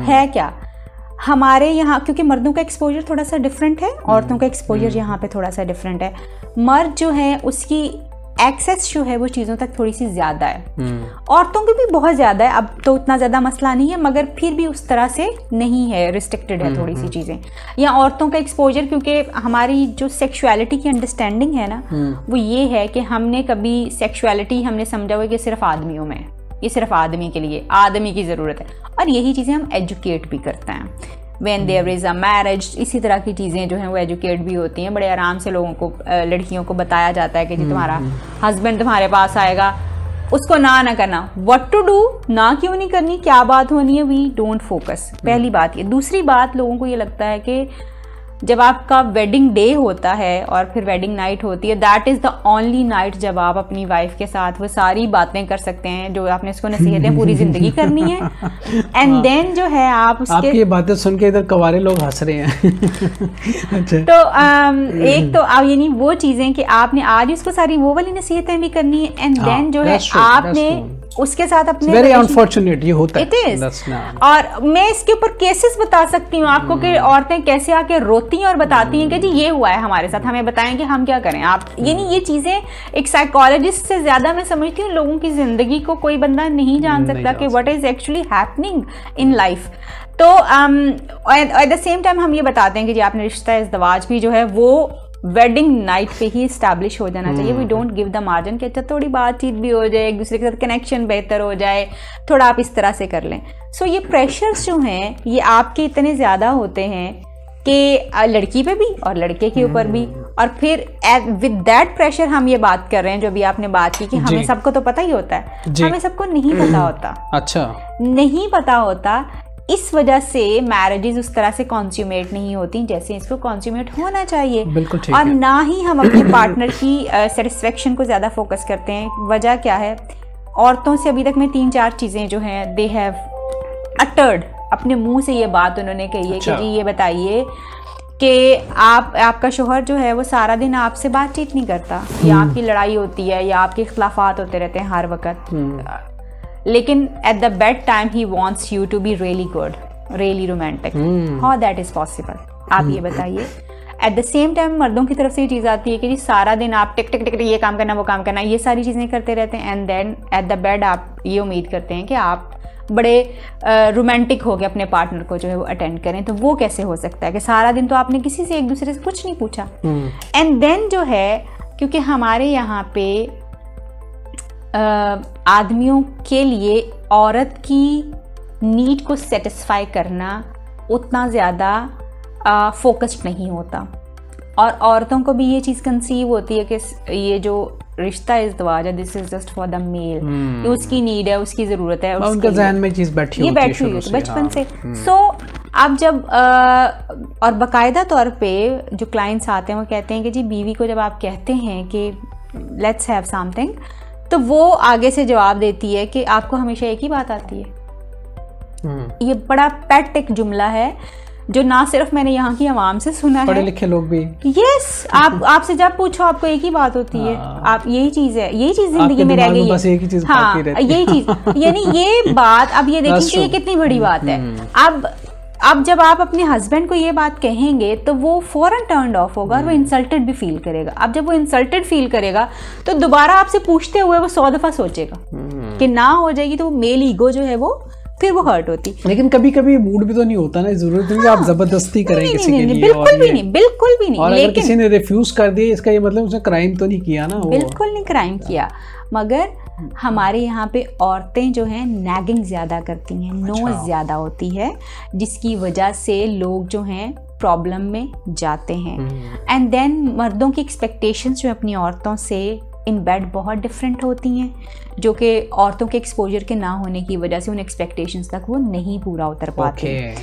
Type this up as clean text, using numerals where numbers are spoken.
है क्या हमारे यहाँ, क्योंकि मर्दों का एक्सपोजर थोड़ा सा डिफरेंट है, औरतों का एक्सपोजर यहाँ पे थोड़ा सा डिफरेंट है। मर्द जो है उसकी एक्सेस जो है वो चीज़ों तक थोड़ी सी ज़्यादा है, औरतों की भी बहुत ज़्यादा है, अब तो उतना ज़्यादा मसला नहीं है, मगर फिर भी उस तरह से नहीं है, रिस्ट्रिक्टेड है थोड़ी सी चीज़ें। या औरतों का एक्सपोजर, क्योंकि हमारी जो सेक्सुअलिटी की अंडरस्टैंडिंग है ना, वो ये है कि हमने कभी सेक्सुअलिटी हमने समझा हुआ कि सिर्फ आदमियों में, ये सिर्फ आदमी के लिए, आदमी की ज़रूरत है, और यही चीज़ें हम एजुकेट भी करते हैं। When there is a marriage, इसी तरह की चीज़ें जो हैं वो एजुकेट भी होती हैं, बड़े आराम से लोगों को, लड़कियों को बताया जाता है कि जी तुम्हारा हस्बैंड तुम्हारे पास आएगा, उसको ना करना, व्हाट टू डू, ना क्यों नहीं करनी, क्या बात होनी है, वी डोंट फोकस। पहली बात ये। दूसरी बात, लोगों को ये लगता है कि जब आपका वेडिंग डे होता है और फिर वेडिंग नाइट होती है, that is the only night जब आप अपनी वाइफ के साथ वो सारी बातें कर सकते हैं जो आपने उसको नसीहतें पूरी जिंदगी करनी है। एंड देन जो है आप उसके, आपकी ये बातें सुन के इधर कवारे लोग हंस रहे हैं। अच्छा। तो एक तो आप यानी वो चीज़ें कि आपने आज उसको सारी वो वाली नसीहतें भी करनी है, एंड देन जो है आपने उसके साथ अपने, वेरी अनफॉर्चुनेट ये होता है। It is. और मैं इसके ऊपर केसेस बता सकती हूँ आपको कि औरतें कैसे आके रोती हैं और बताती हैं कि जी ये हुआ है हमारे साथ, हमें बताएं कि हम क्या करें। आप यानी ये चीजें एक साइकोलॉजिस्ट से ज्यादा मैं समझती हूँ लोगों की जिंदगी को कोई बंदा नहीं जान सकता कि what is actually happening in life. तो एट द सेम टाइम हम ये बताते हैं कि जी आपने रिश्ता इज़्दवाज भी जो है वो वेडिंग नाइट पे ही इस्टेब्लिश हो जाना चाहिए। We don't give the margin कि अच्छा थोड़ी बातचीत भी हो जाए, एक दूसरे के साथ कनेक्शन बेहतर हो जाए, थोड़ा आप इस तरह से कर लें। सो ये प्रेशर्स जो हैं ये आपके इतने ज़्यादा होते हैं कि लड़की पे भी और लड़के के ऊपर भी, और फिर विद दैट प्रेशर हम ये बात कर रहे हैं जो अभी आपने बात की कि हमें सबको तो पता ही होता है, हमें सबको नहीं पता होता। अच्छा, नहीं पता होता, इस वजह से मैरिजेस उस तरह से कॉन्ज्यूमेट नहीं होती जैसे इसको कॉन्ज्यूमेट होना चाहिए। बिल्कुल ठीक और है। ना ही हम अपने पार्टनर की सेटिस्फेक्शन को ज़्यादा फोकस करते हैं। वजह क्या है, औरतों से अभी तक मैं 3-4 चीज़ें जो हैं दे हैव अटर्ड, अपने मुंह से ये बात उन्होंने कही है कि जी ये बताइए कि आपका शोहर जो है वो सारा दिन आपसे बातचीत नहीं करता, या आपकी लड़ाई होती है या आपके इख्लाफात होते रहते हैं हर वक्त, लेकिन at the bed time he wants you to be really good, really romantic. How that is possible, आप ये बताइए। एट द सेम टाइम मर्दों की तरफ से ये चीज़ आती है कि जी सारा दिन आप टिक टिक टिक ये काम करना वो काम करना, ये सारी चीज़ें करते रहते हैं, and then at the bed आप ये उम्मीद करते हैं कि आप बड़े रोमांटिक हो गए अपने पार्टनर को जो है वो अटेंड करें। तो वो कैसे हो सकता है कि सारा दिन तो आपने किसी से एक दूसरे से कुछ नहीं पूछा। एंड देन जो है, क्योंकि हमारे यहाँ पे आदमियों के लिए औरत की नीड को सेटिस्फाई करना उतना ज़्यादा फोकस्ड नहीं होता, और औरतों को भी ये चीज़ कंसीव होती है कि ये जो रिश्ता इज़्दवाज है this is just for the male, उसकी नीड है, उसकी ज़रूरत है, उनके ज़हन में चीज़ बैठी हुई है बचपन से। सो अब जब और बाकायदा तौर पे जो क्लाइंट्स आते हैं वो कहते हैं कि जी बीवी को जब आप कहते हैं कि लेट्स हैव समथिंग, तो वो आगे से जवाब देती है कि आपको हमेशा एक ही बात आती है। ये बड़ा पेट एक जुमला है जो ना सिर्फ मैंने यहाँ की आवाम से सुना है, पढ़े लिखे लोग भी। यस, आपसे जब पूछो आपको एक ही बात होती है, आप यही चीज है, यही चीज जिंदगी में रह गई है, बस एक ही चीज हाँ यही चीज, यानी ये बात। अब ये देखिए कि ये कितनी बड़ी बात है। अब जब आप अपने हस्बैंड को ये बात कहेंगे तो वो फौरन टर्न्ड ऑफ होगा और वो इंसल्टेड भी फील करेगा। अब जब वो इंसल्टेड फील करेगा तो दोबारा आपसे पूछते हुए वो 100 दफा सोचेगा कि ना हो जाएगी, तो वो मेल ईगो जो है वो फिर वो हर्ट होती। लेकिन कभी कभी मूड भी तो नहीं होता ना, जरूरत नहीं कि आप जबरदस्ती करें किसी के लिए। बिल्कुल भी नहीं, बिल्कुल भी नहीं। और अगर किसी ने रिफ्यूज कर दिया इसका ये मतलब उसने क्राइम तो नहीं किया ना। बिल्कुल नहीं क्राइम किया, मगर हमारे यहाँ पे औरतें जो हैं नैगिंग ज़्यादा करती हैं, नोज़ ज़्यादा होती है, जिसकी वजह से लोग जो हैं प्रॉब्लम में जाते हैं। एंड देन मर्दों की एक्सपेक्टेशंस जो अपनी औरतों से इन बेड बहुत डिफरेंट होती हैं, जो कि औरतों के एक्सपोजर के ना होने की वजह से उन एक्सपेक्टेशंस तक वो नहीं पूरा उतर पाते।